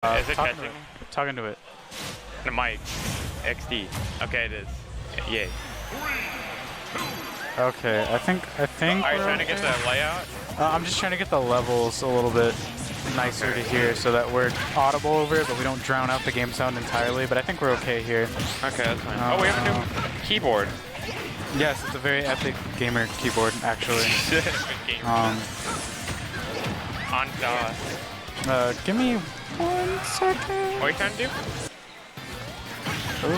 Is it catching? Talking to it. The mic. XD. Okay, it is. Yay. Okay, I think. Are you trying to get the layout? I'm just trying to get the levels a little bit nicer to hear so that we're audible over it, but we don't drown out the game sound entirely. But I think we're okay here. Okay, that's fine. Oh, we have a new keyboard. Yes, it's a very epic gamer keyboard, actually. On DOS. Give me 1 second. What are you trying to do? Oh.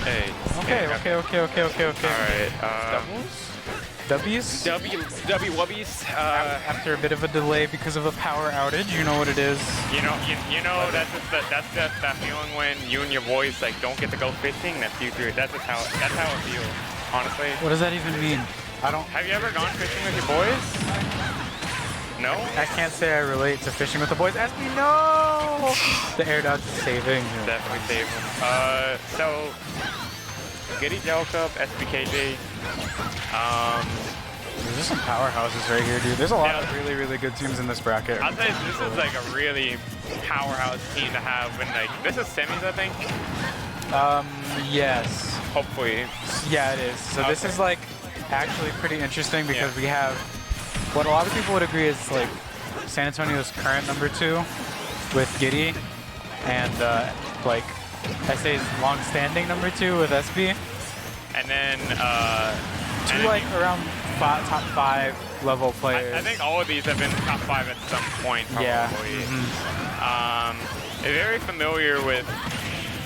Hey. Okay. Alright, W's? W's. After a bit of a delay because of a power outage, you know what it is. You know that's that feeling when you and your boys like don't get to go fishing. That's you through. That's how it feels, honestly. What does that even mean? I don't. Have you ever gone fishing with your boys? No? I can't say I relate to fishing with the boys. Espy, no! The air dodge is saving. Definitely save him. So Gidy, Jellocup, Espy, KJ. There's some powerhouses right here, dude. There's a lot of really good teams in this bracket. I'll say this is like a really powerhouse team to have when like this is semis, I think. Yes. Hopefully. Yeah, it is. So this is like actually pretty interesting because we have what a lot of people would agree is like San Antonio's current #2 with Gidy and like SA's long-standing #2 with Espy. And then two like around top 5 level players. I think all of these have been top 5 at some point, probably. Yeah. Very familiar with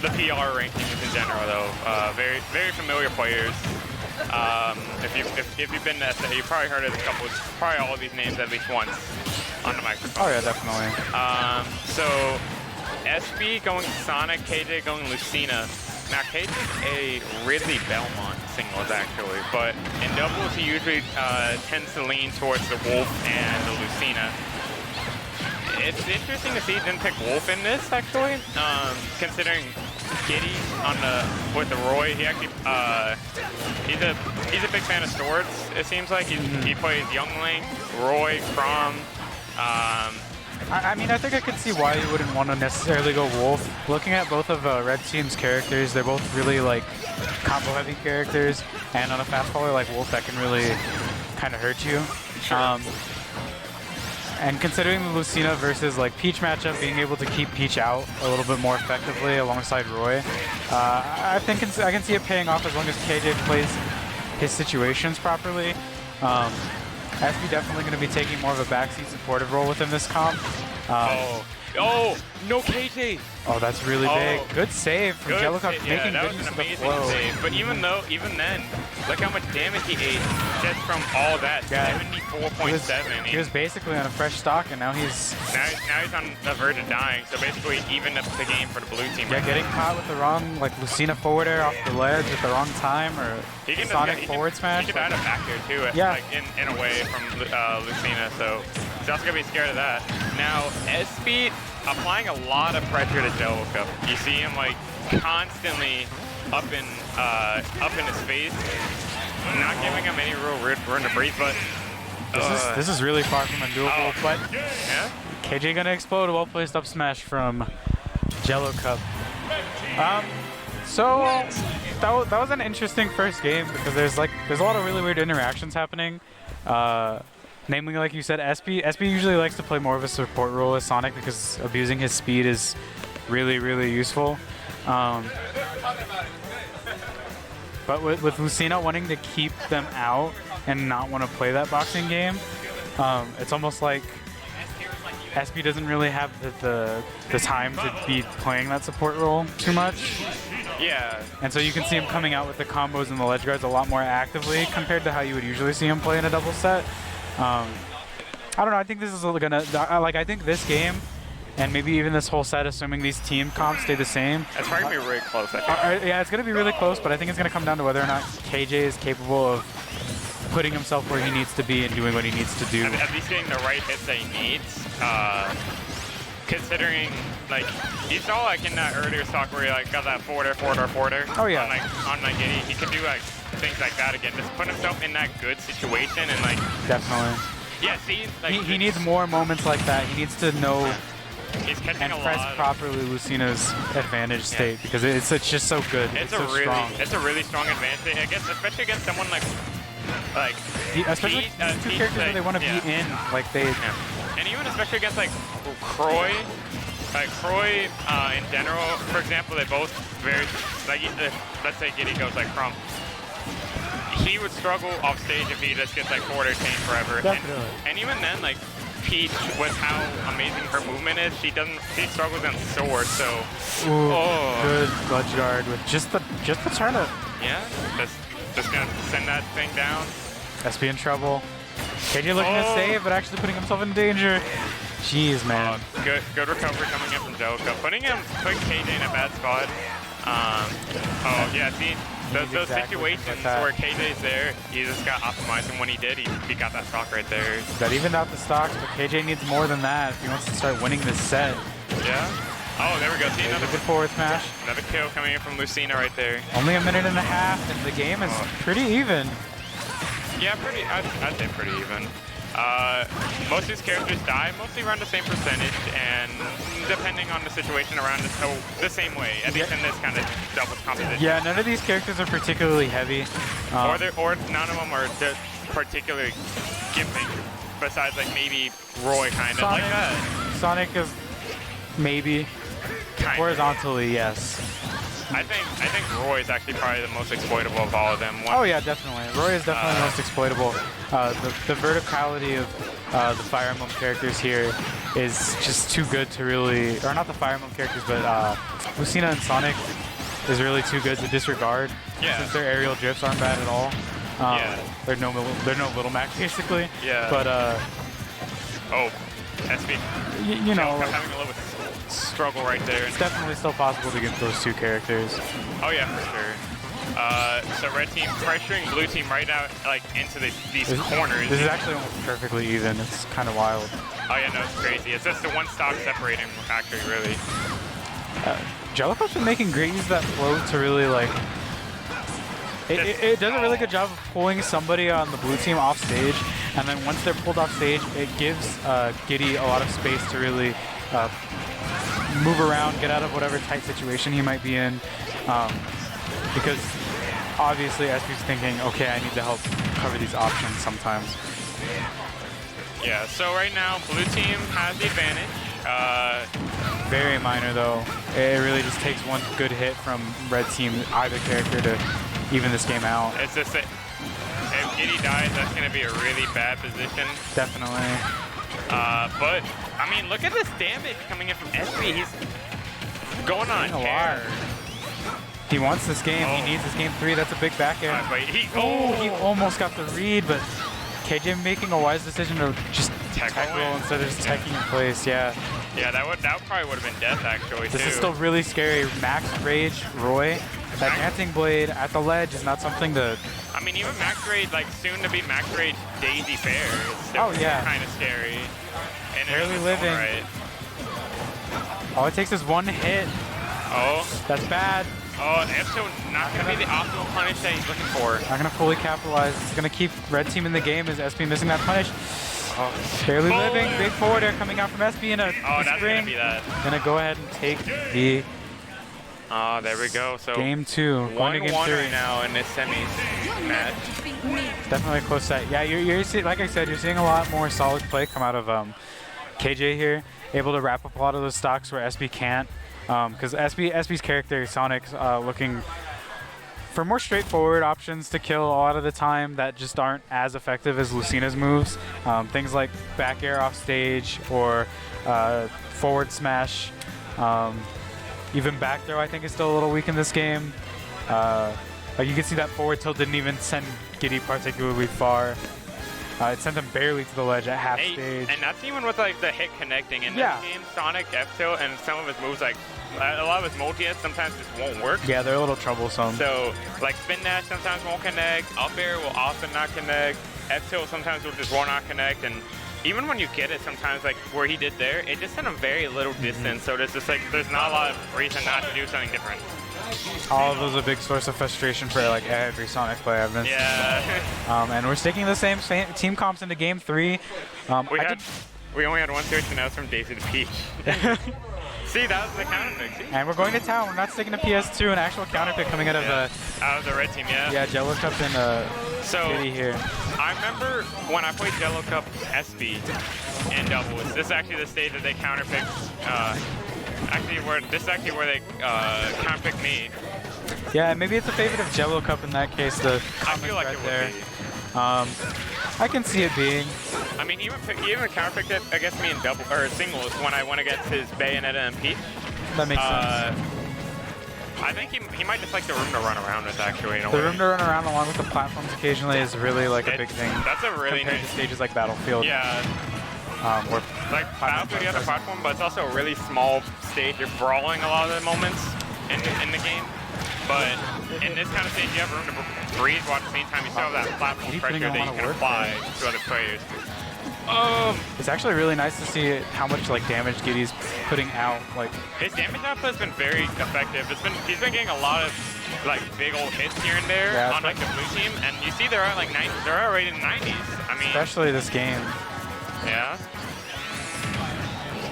the PR rankings in general, though. Very familiar players. If you've been to SA, you probably heard of probably all of these names at least once on the microphone. Oh yeah, definitely. So Espy going Sonic, KJ going Lucina. Now KJ's a Ridley Belmont singles actually, but in doubles he usually tends to lean towards the Wolf and the Lucina. It's interesting to see he didn't pick Wolf in this actually, considering Gidy with the Roy. He actually he's a big fan of swords. It seems like he plays Youngling, Roy, Crom. I mean, I think I could see why you wouldn't want to necessarily go Wolf. Looking at both of Red Team's characters, they're both really like combo-heavy characters, and on a fast faller like Wolf, that can really kind of hurt you. Sure. And considering the Lucina versus like Peach matchup, being able to keep Peach out a little bit more effectively alongside Roy, I think I can see it paying off as long as KJ plays his situations properly. Espy definitely going to be taking more of a backseat supportive role within this comp. Oh, no KJ! Oh, that's really big. Good save from Jellocup, making good use of the flow. Save. But even then, look how much damage he ate just from all that. 74.7. He was basically on a fresh stock, and now he's on the verge of dying. So basically, evened up the game for the blue team. Yeah, getting caught with the wrong Lucina forward air off the ledge at the wrong time, or Sonic forward smash. He could add it back there too, like in a way from Lucina. So he's also gonna be scared of that. Now Espy applying a lot of pressure to Jellocup. You see him like constantly up in his face, not giving him any real room to breathe. But this is really far from undoable. But yeah, KJ gonna explode. A well-placed up smash from Jellocup. So that was an interesting first game because there's a lot of really weird interactions happening. Namely, like you said, Espy usually likes to play more of a support role as Sonic because abusing his speed is really useful. But with Lucina wanting to keep them out and not want to play that boxing game, it's almost like Espy doesn't really have the time to be playing that support role too much. Yeah. And so you can see him coming out with the combos and the ledge guards a lot more actively compared to how you would usually see him play in a double set. I don't know, I think this is gonna, I think this game, and maybe even this whole set, assuming these team comps stay the same. It's probably gonna be really close, I think. Yeah, it's gonna be really close, but I think it's gonna come down to whether or not KJ is capable of putting himself where he needs to be and doing what he needs to do. At least getting the right hits that he needs. Considering, like, you saw like in that earlier stock where he like got that forwarder. Oh yeah. On like Gidy, he could do like things like that again. Just put himself in that good situation and like. Definitely. Yeah, see, like he needs more moments like that. He needs to know he's catching and a press lot. Lucina's advantage state because it's just so good. It's so strong. It's a really strong advantage. I guess especially against someone like especially Pete, these two characters that they want to be in, like they. Yeah. And even especially against like Croy, in general, for example, they both very like let's say Gidy goes like Crump. He would struggle off stage if he just gets like forward chain forever. Definitely. And even then, like Peach, with how amazing her movement is, she struggles on sword. So, good ledge guard with just the turn up. Yeah, just gonna send that thing down. Espy in trouble. KJ looking to save, but actually putting himself in danger. Jeez, man. Good recovery coming in from Jellocup. Putting KJ in a bad spot. Yeah, see, those situations where KJ's there, he just got optimized, and when he did, he got that stock right there. That evened out the stocks, but KJ needs more than that if he wants to start winning this set. Yeah. Oh, there we go. See, another good forward smash. Another kill coming in from Lucina right there. Only a minute and a half, and the game is pretty even. Yeah, I'd say pretty even. Most of these characters die mostly around the same percentage, and depending on the situation around the same way, at least in this kind of doubles composition. Yeah, none of these characters are particularly heavy. Or none of them are particularly giving, besides like maybe Roy kind of like that. Sonic is maybe. Horizontally, yes. I think Roy is actually probably the most exploitable of all of them. Oh yeah, definitely. Roy is definitely the most exploitable. The verticality of the Fire Emblem characters here is just too good to really, or not the Fire Emblem characters, but Lucina and Sonic is really too good to disregard. Yeah. Since their aerial drifts aren't bad at all. They're no Little Mac basically. Yeah. But Espy. You know, like, having a little bit struggle right there. It's definitely still possible to get those two characters. Oh yeah, for sure. So red team pressuring blue team right out like into these corners. This is actually almost perfectly even. It's kind of wild. Oh yeah, no, it's crazy. It's just the one stock separating actually, really. Jellocup's been making great use of that float to really like. It does a really good job of pulling somebody on the blue team off stage, and then once they're pulled off stage, it gives Gidy a lot of space to really move around, get out of whatever tight situation he might be in, because obviously Espy's thinking, okay, I need to help cover these options sometimes. Yeah, so right now blue team has the advantage. Very minor though. It really just takes one good hit from red team, either character, to even this game out. It's just that if Gidy dies, that's going to be a really bad position. Definitely. But, I mean, look at this damage coming in from Espy. He's going on a tear. He wants this game. He needs this game 3. That's a big back air. He almost got the read, but KJ making a wise decision to just tech roll instead of just teching in place. Yeah. Yeah, that probably would have been death actually. This is still really scary. Max Rage Roy. That dancing blade at the ledge is not something to. I mean, even Max Rage, like soon to be Max Rage Daisy Fair, is still kind of scary. And barely living. Right. All it takes is one hit. Oh. That's bad. Oh, that's so not going to be the optimal punish that he's looking for. Not going to fully capitalize. It's going to keep red team in the game as Espy missing that punish. Barely living. Big forward air coming out from Espy in a that's going to be that. Going to go ahead and take the. Oh, there we go. So game 2. 1-1 right now in this semis match. Definitely a close set. Yeah, you're seeing, like I said, you're seeing a lot more solid play come out of KJ here. Able to wrap up a lot of those stocks where Espy can't. Because Espy's character, Sonic's, looking for more straightforward options to kill a lot of the time that just aren't as effective as Lucina's moves. Things like back air off stage or forward smash. Even back throw, I think, is still a little weak in this game. Like you can see that forward tilt didn't even send Gidy particularly far. It sent him barely to the ledge at half stage. And that's even with like the hit connecting. In this game, Sonic F tilt and some of his moves like a lot of his multi-hits sometimes just won't work. Yeah, they're a little troublesome. So, like spin dash sometimes won't connect, up air will often not connect, F-tilt sometimes will just will not connect, and even when you get it sometimes, like where he did there, it just had a very little distance, so there's just like, there's not a lot of reason not to do something different. All of those are a big source of frustration for like every Sonic player I've been. Yeah. And we're sticking the same team comps into game 3. We only had one switch, and that was from Daisy to Peach. See, that was the counter pick. See? And we're going to town. We're not sticking to PS2. An actual counter pick coming out of out of the red team, yeah. Yeah, Jellocup and Gidy here. I remember when I played Jellocup Espy in doubles. This is actually the stage that they counter picked. This is actually where they counter picked me. Yeah, maybe it's a favorite of Jellocup in that case. I feel like it would be. I can see it being. I mean, even counterpicked it against me in double or singles when I went against his Bayonetta and Peach. That makes sense. I think he might just like the room to run around with, actually. The room to run around along with the platforms occasionally is really like a big thing. That's a really compared nice to stages like Battlefield. Yeah. Where like Battlefield, you have the platform, but it's also a really small stage. You're brawling a lot of the moments in the game. But in this kind of stage, you have room to breathe while at the same time you still have that platform pressure that you can apply to other players. It's actually really nice to see how much like damage Gidy's putting out. Like his damage output has been very effective. He's been getting a lot of like big old hits here and there on like the blue team, and you see they're at like 90s. They're already in the 90s. I mean, especially this game. Yeah.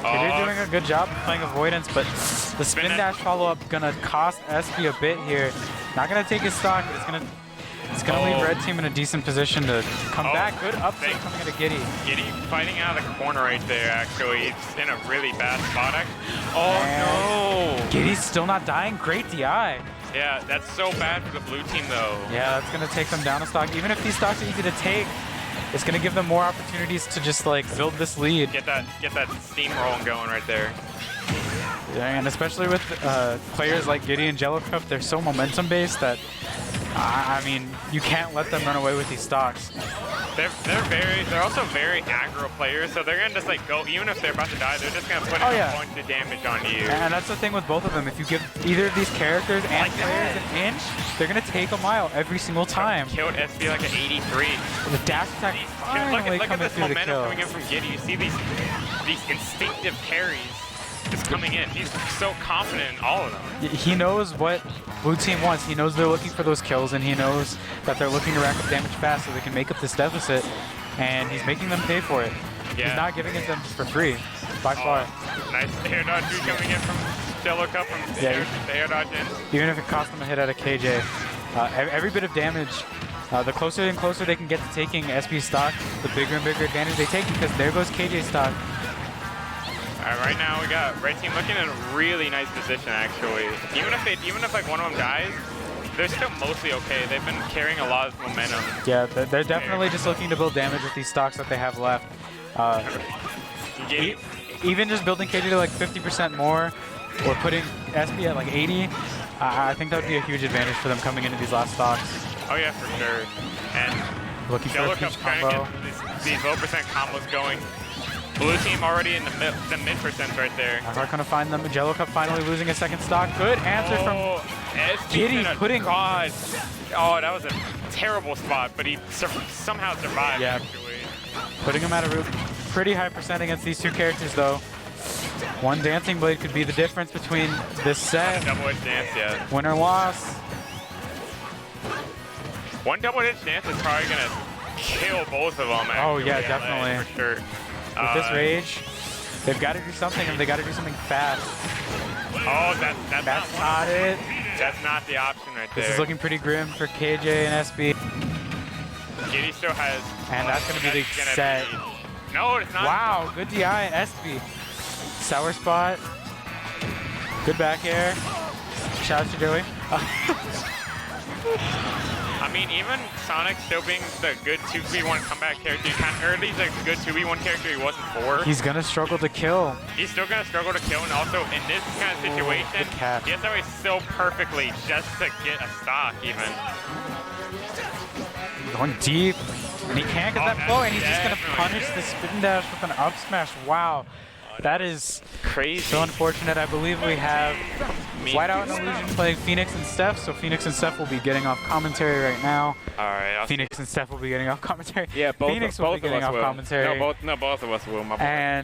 Gidy doing a good job playing avoidance, but the spin dash follow-up gonna cost Espy a bit here. Not gonna take his stock, but it's gonna leave red team in a decent position to come back. Good upset coming into Gidy. Gidy fighting out of the corner right there, actually. He's in a really bad spot. No! Gidy's still not dying. Great DI. Yeah, that's so bad for the blue team, though. Yeah, that's gonna take them down a stock. Even if these stocks are easy to take, it's gonna give them more opportunities to just like build this lead. Get that steamroll going right there. Yeah, and especially with players like Gidy and Jellocup, they're so momentum based that I mean you can't let them run away with these stocks. They're also very aggro players, so they're gonna just like go, even if they're about to die, they're just gonna put a bunch of damage on you. And that's the thing with both of them. If you give either of these characters and players an inch, they're gonna take a mile every single time. Killed Espy like an 83. The dash attack finally look at coming this through the momentum kill. coming in from Gidy. You see these instinctive parries just coming in. He's so confident in all of them. He knows what blue team wants. He knows they're looking for those kills, and he knows that they're looking to rack up damage fast so they can make up this deficit, and he's making them pay for it. Yeah. He's not giving it to them for free, by far. Nice air dodge coming in from Jellocup from the air dodge in. Even if it cost them a hit out of KJ. Every bit of damage, the closer and closer they can get to taking Espy's stock, the bigger and bigger advantage they take, because there goes KJ's stock. Right now we got red team looking in a really nice position, actually. Even if like one of them dies, they're still mostly okay. They've been carrying a lot of momentum. Yeah, they're definitely just looking to build damage with these stocks that they have left. Even just building KJ to like 50% more, or putting Espy at like 80, I think that would be a huge advantage for them coming into these last stocks. Oh yeah, for sure. And looking for a Peach combo. Trying to get these low percent combos going. Blue team already in the mid percent right there. Hard gonna find them. Jellocup finally losing a second stock. Good answer from Gidy putting. God. Oh, that was a terrible spot, but he somehow survived. Yeah. Actually. Putting him at a pretty high percent against these two characters, though. One Dancing Blade could be the difference between this set. Double-edged dance, yeah. Win or loss. One double-edged dance is probably gonna kill both of them. Actually, oh yeah, definitely. For sure. With this rage, they've got to do something, and they got to do something fast. Oh, that's not it. That's not the option right there. This is looking pretty grim for KJ and Espy. Gidy still has. And that's going to be the set. No, it's not. Wow, good DI and Espy. Sour spot. Good back air. Shout out to Joey. I mean, even Sonic still being the good 2v1 comeback character, or he's a good 2v1 character he wasn't for. He's gonna struggle to kill. He's still gonna struggle to kill, and also in this kind of situation, he has to always so perfectly just to get a stock even. Going deep, and he can't get that flow, and he's just gonna punish the spin dash with an up smash. Wow. That is crazy. so unfortunate. I believe we have Whiteout and Illusion playing Phoenix and Steph, so Phoenix and Steph will be getting off commentary right now. All right. Phoenix and Steph will be getting off commentary. Yeah, both Phoenix both will be getting of us off will. commentary. No, both of us will. My boy. And